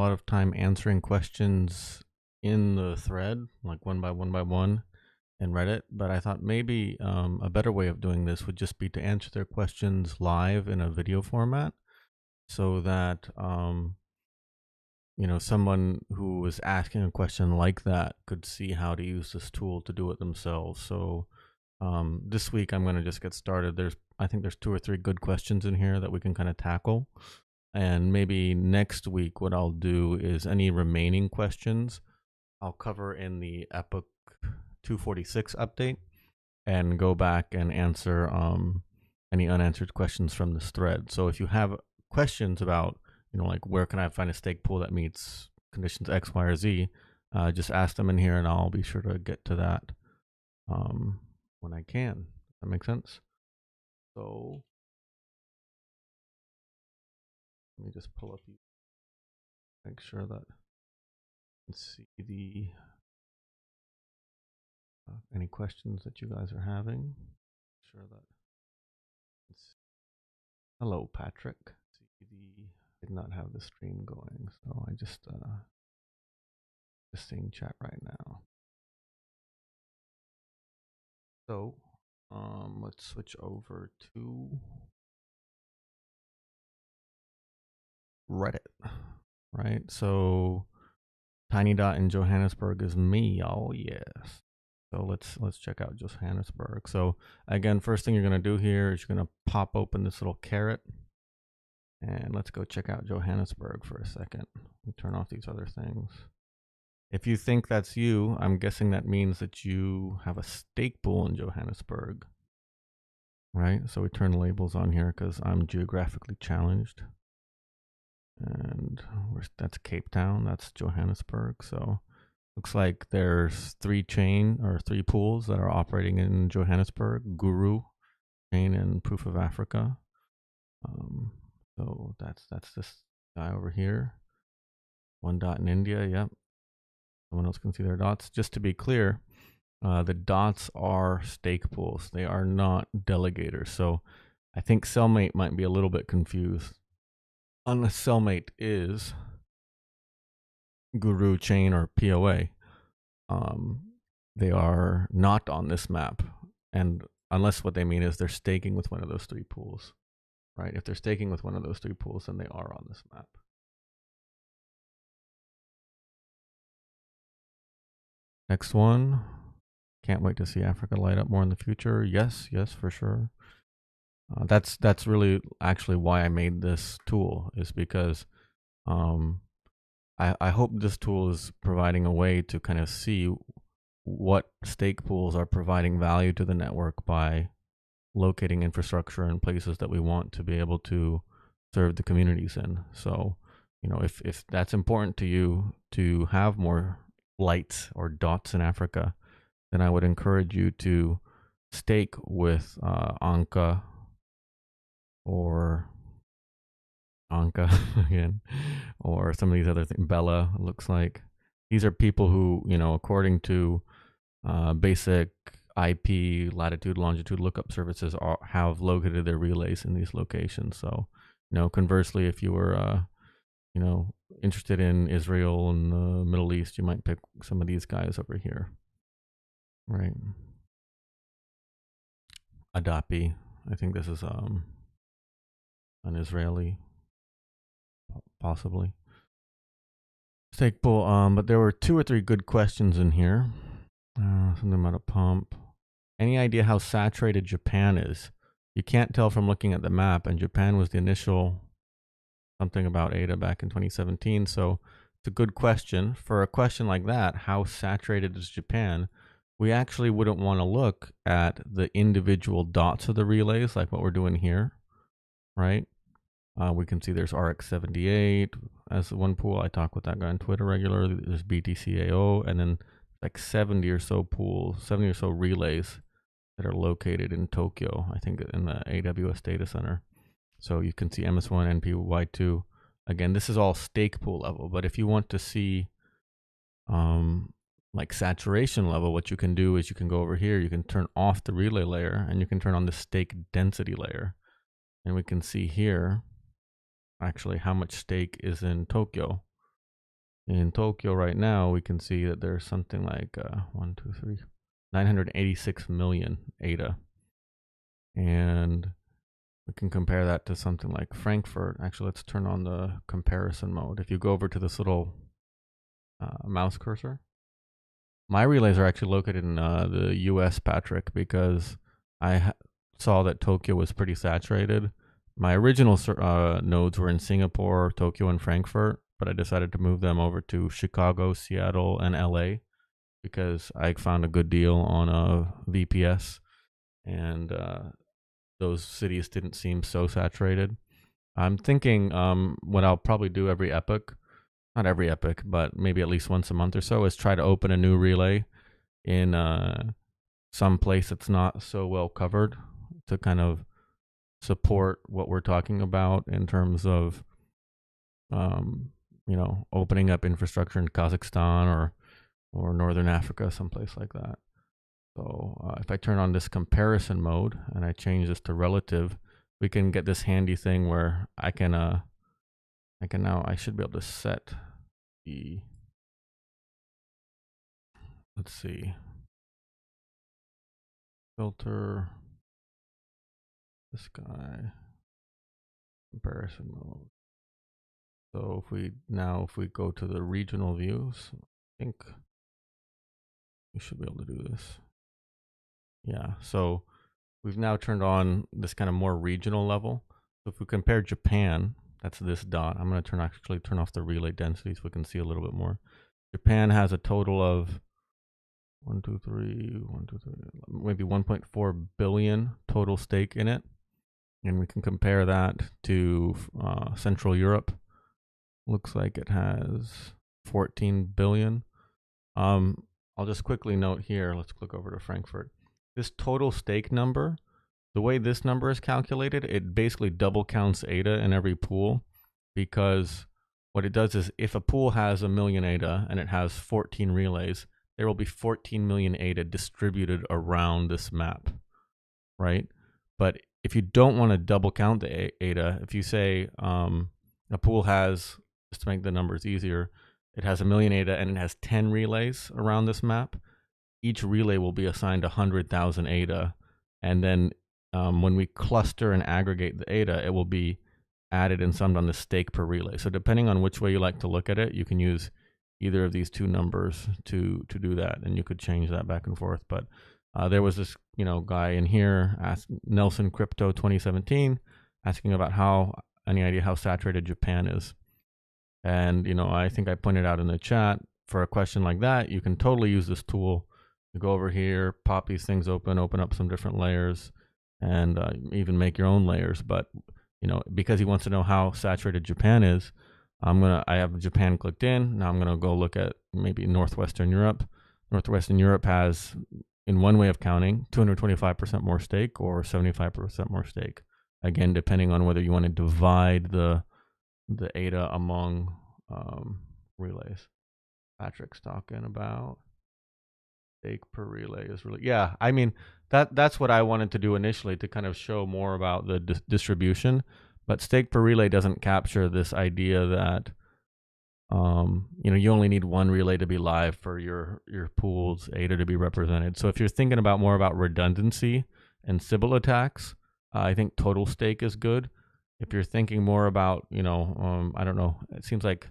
lot of time answering questions in the thread, like one by one in Reddit, but I thought maybe a better way of doing this would just be to answer their questions live in a video format so that someone who was asking a question like that could see how to use this tool to do it themselves. So this week I'm going to just get started. I think there's 2 or 3 good questions in here that we can kind of tackle. And maybe next week what I'll do is any remaining questions I'll cover in the Epoch 246 update and go back and answer any unanswered questions from this thread. So if you have questions about, like where can I find a stake pool that meets conditions X, Y, or Z, just ask them in here and I'll be sure to get to that when I can. Does that make sense? So let me just pull up, make sure that you can see the any questions that you guys are having. Sure that. Hello, Patrick. Did not have the stream going, so I just seeing chat right now. So let's switch over to Reddit. Right, so Tiny Dot in Johannesburg is me. Oh yes. So let's check out Johannesburg. So again, first thing you're gonna do here is you're gonna pop open this little caret, and let's go check out Johannesburg for a second. Turn off these other things. If you think that's you, I'm guessing that means that you have a stake pool in Johannesburg, right? So we turn labels on here because I'm geographically challenged. And that's Cape Town, that's Johannesburg. So looks like there's 3 pools that are operating in Johannesburg: Guru, Chain, and Proof of Africa. So that's this guy over here. 1 dot in India, yep. Someone else can see their dots. Just to be clear, the dots are stake pools. They are not delegators. So I think Cellmate might be a little bit confused. Unless Cellmate is Guru, Chain, or POA, they are not on this map. And unless what they mean is they're staking with one of those 3 pools, right? If they're staking with one of those 3 pools, then they are on this map. Next one. Can't wait to see Africa light up more in the future. Yes, for sure. That's really actually why I made this tool, is because I hope this tool is providing a way to kind of see what stake pools are providing value to the network by locating infrastructure in places that we want to be able to serve the communities in. So, if that's important to you to have more lights or dots in Africa, then I would encourage you to stake with Anka again, or some of these other things. Bella, looks like. These are people who, according to basic IP, latitude, longitude lookup services, have located their relays in these locations. So, conversely, if you were, interested in Israel and the Middle East, you might pick some of these guys over here, right? Adapi, I think this is an Israeli, possibly. Stake pool, but there were 2 or 3 good questions in here. Something about a pump. Any idea how saturated Japan is? You can't tell from looking at the map, and Japan was the initial something about ADA back in 2017. So it's a good question. For a question like that, how saturated is Japan? We actually wouldn't want to look at the individual dots of the relays like what we're doing here, right? We can see there's RX78 as one pool. I talk with that guy on Twitter regularly. There's BTCAO, and then like 70 or so relays that are located in Tokyo, I think in the AWS data center. So you can see MS1, NPY2. Again, this is all stake pool level, but if you want to see like saturation level, what you can do is you can go over here, you can turn off the relay layer, and you can turn on the stake density layer. And we can see here actually how much stake is in Tokyo. In Tokyo right now, we can see that there's something like 986 million ADA. And we can compare that to something like Frankfurt. Actually, let's turn on the comparison mode. If you go over to this little mouse cursor, my relays are actually located in the US, Patrick, because I saw that Tokyo was pretty saturated. My original nodes were in Singapore, Tokyo, and Frankfurt, but I decided to move them over to Chicago, Seattle, and LA because I found a good deal on a VPS, and those cities didn't seem so saturated. I'm thinking what I'll probably do every epoch, not every epoch, but maybe at least once a month or so, is try to open a new relay in some place that's not so well covered to kind of support what we're talking about in terms of, opening up infrastructure in Kazakhstan or Northern Africa, someplace like that. So if I turn on this comparison mode and I change this to relative, we can get this handy thing where I should be able to set the, let's see, filter this guy, comparison mode. So if we go to the regional views, I think we should be able to do this. Yeah, so we've now turned on this kind of more regional level. So if we compare Japan, that's this dot. I'm going to actually turn off the relay density so we can see a little bit more. Japan has a total of maybe 1.4 billion total stake in it. And we can compare that to Central Europe. Looks like it has 14 billion. I'll just quickly note here, let's click over to Frankfurt. This total stake number, the way this number is calculated, it basically double counts ADA in every pool, because what it does is if a pool has 1 million ADA and it has 14 relays, there will be 14 million ADA distributed around this map, right? But if you don't want to double count the ADA, if you say a pool has, just to make the numbers easier, it has 1 million ADA and it has 10 relays around this map, each relay will be assigned 100,000 ADA. And then when we cluster and aggregate the ADA, it will be added and summed on the stake per relay. So depending on which way you like to look at it, you can use either of these two numbers to do that, and you could change that back and forth. But there was this guy in here, Nelson Crypto 2017, asking about any idea how saturated Japan is. And I think I pointed out in the chat, for a question like that, you can totally use this tool. You go over here, pop these things open up some different layers, and even make your own layers. But because he wants to know how saturated Japan is, I have Japan clicked in. Now I'm gonna go look at maybe Northwestern Europe. Northwestern Europe has, in one way of counting, 225% more stake or 75% more stake. Again, depending on whether you want to divide the ADA among relays. Patrick's talking about stake per relay is really, yeah. I mean, that's what I wanted to do initially, to kind of show more about the distribution. But stake per relay doesn't capture this idea that you only need one relay to be live for your pool's ADA to be represented. So if you're thinking about more about redundancy and Sybil attacks, I think total stake is good. If you're thinking more about, I don't know, it seems like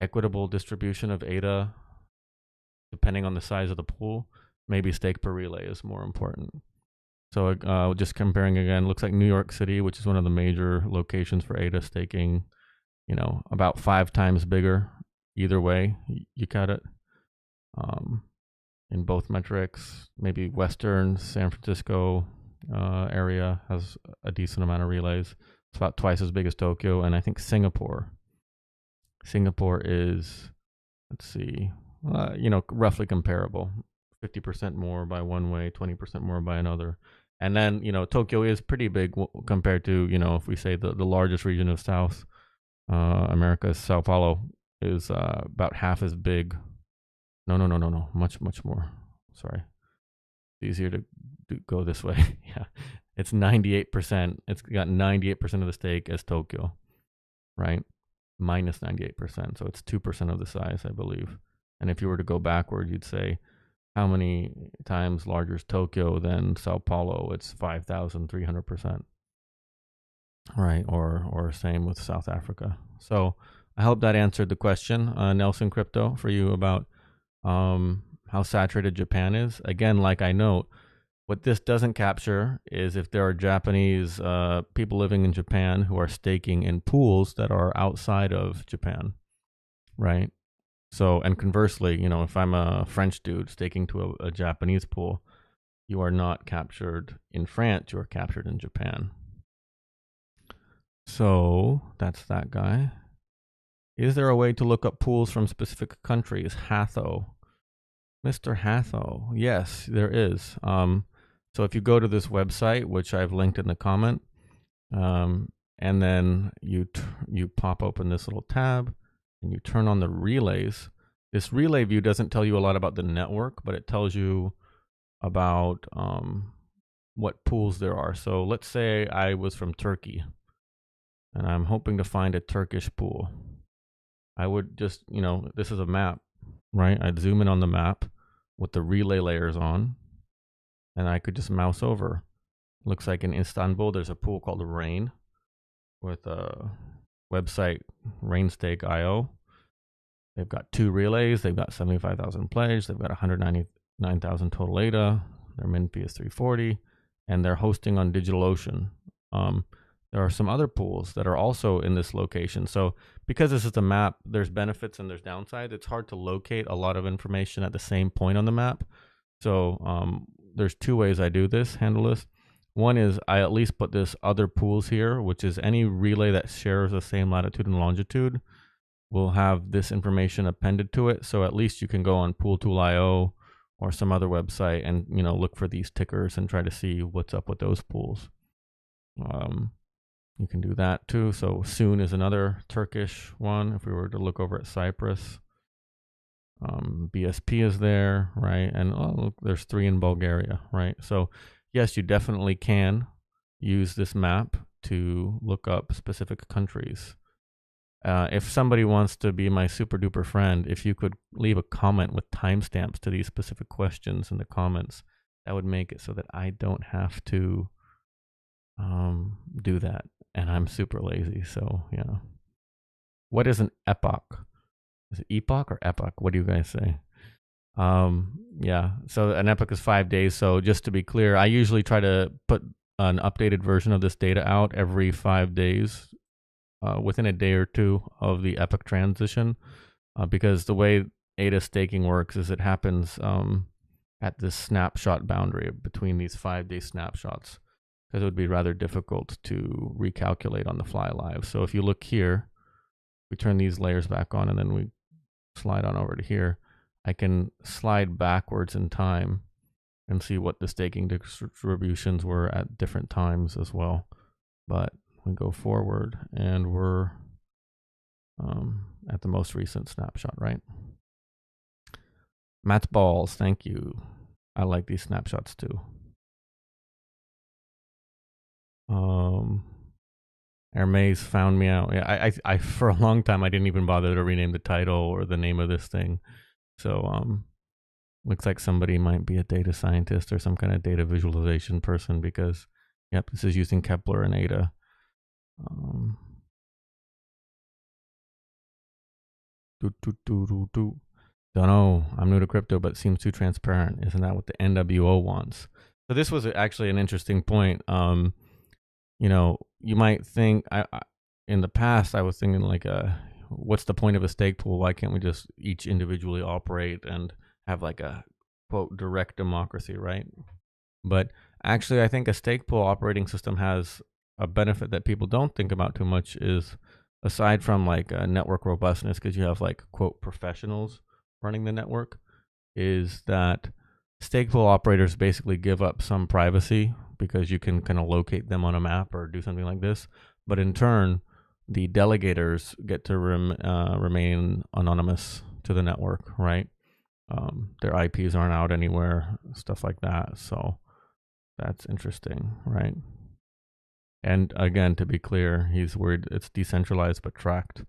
equitable distribution of ADA, depending on the size of the pool, maybe stake per relay is more important. So just comparing again, looks like New York City, which is one of the major locations for ADA staking, about 5 times bigger. Either way, you cut it. In both metrics, maybe Western San Francisco area has a decent amount of relays. It's about twice as big as Tokyo, and I think Singapore is, let's see, roughly comparable. 50% more by one way, 20% more by another. And then, Tokyo is pretty big compared to, if we say the largest region of South America, Sao Paulo, is about half as big. No, much more. Sorry. It's easier to go this way. Yeah. It's 98%. It's got 98% of the stake as Tokyo, right? minus 98%. So it's 2% of the size, I believe. And if you were to go backward, you'd say, how many times larger is Tokyo than Sao Paulo? It's 5,300%. Right, or same with South Africa. So I hope that answered the question, Nelson Crypto, for you about how saturated Japan is. Again, like I note, what this doesn't capture is if there are Japanese people living in Japan who are staking in pools that are outside of Japan, right? So, and conversely, if I'm a French dude staking to a Japanese pool, you are not captured in France, you are captured in Japan. So that's that guy. Is there a way to look up pools from specific countries? Hatho. Mr. Hatho. Yes, there is. So if you go to this website, which I've linked in the comment, and then you pop open this little tab and you turn on the relays. This relay view doesn't tell you a lot about the network, but it tells you about what pools there are. So let's say I was from Turkey and I'm hoping to find a Turkish pool. I would just, this is a map, right? I'd zoom in on the map with the relay layers on, and I could just mouse over. Looks like in Istanbul, there's a pool called Rain with a website, Rainstake.io. They've got 2 relays. They've got 75,000 pledge. They've got 199,000 total ADA. Their min fee is 340, and they're hosting on DigitalOcean. There are some other pools that are also in this location. So because this is a map, there's benefits and there's downsides. It's hard to locate a lot of information at the same point on the map. So there's 2 ways I do this, handle this. One is I at least put this other pools here, which is any relay that shares the same latitude and longitude will have this information appended to it. So at least you can go on PoolTool.io or some other website and look for these tickers and try to see what's up with those pools. You can do that too. So Soon is another Turkish one. If we were to look over at Cyprus, BSP is there, right? And look, there's 3 in Bulgaria, right? So yes, you definitely can use this map to look up specific countries. If somebody wants to be my super duper friend, if you could leave a comment with timestamps to these specific questions in the comments, that would make it so that I don't have to do that. And I'm super lazy, so yeah. What is an epoch? Is it epoch or epoch? What do you guys say? Yeah, so an epoch is 5 days. So just to be clear, I usually try to put an updated version of this data out every 5 days, within a day or 2 of the epoch transition, because the way ADA staking works is it happens at this snapshot boundary between these 5-day snapshots, because it would be rather difficult to recalculate on the fly live. So if you look here, we turn these layers back on and then we slide on over to here, I can slide backwards in time and see what the staking distributions were at different times as well. But we go forward and we're at the most recent snapshot, right? Matt's balls, thank you. I like these snapshots too. Hermes found me out. Yeah, I for a long time I didn't even bother to rename the title or the name of this thing. So looks like somebody might be a data scientist or some kind of data visualization person, because yep, this is using Kepler and ADA. Don't know. I'm new to crypto, but it seems too transparent. Isn't that what the NWO wants? So this was actually an interesting point. You might think in the past I was thinking like, what's the point of a stake pool? Why can't we just each individually operate and have like a quote direct democracy, right? But actually, I think a stake pool operating system has a benefit that people don't think about too much, is aside from like network robustness, because you have like quote professionals running the network, is that stake pool operators basically give up some privacy because you can kind of locate them on a map or do something like this. But in turn, the delegators get to remain anonymous to the network, right? Their IPs aren't out anywhere, stuff like that. So that's interesting, right? And again, to be clear, he's worried it's decentralized but tracked.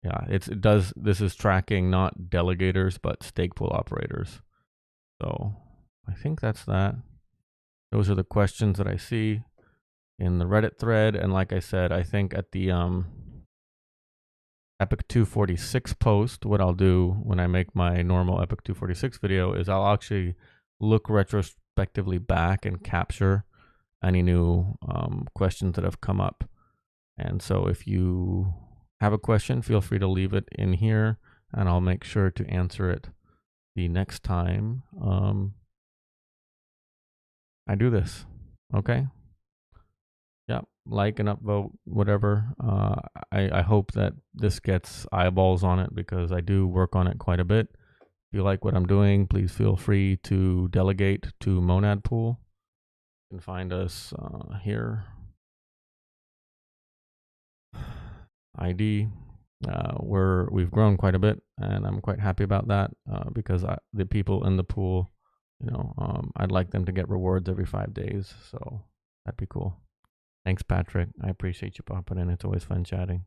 Yeah, it does. This is tracking not delegators, but stake pool operators. So I think that's that. Those are the questions that I see in the Reddit thread. And like I said, I think at the Epoch 246 post, what I'll do when I make my normal Epoch 246 video is I'll actually look retrospectively back and capture any new questions that have come up. And so if you have a question, feel free to leave it in here and I'll make sure to answer it the next time I do this. Okay? Yeah, like and upvote, whatever. I hope that this gets eyeballs on it because I do work on it quite a bit. If you like what I'm doing, please feel free to delegate to Monad Pool. You can find us here. ID. We've grown quite a bit, and I'm quite happy about that because the people in the pool, I'd like them to get rewards every 5 days, so that'd be cool. Thanks, Patrick. I appreciate you popping in. It's always fun chatting.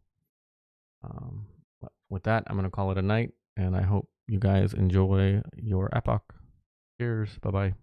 But with that, I'm gonna call it a night, and I hope you guys enjoy your epoch. Cheers. Bye bye.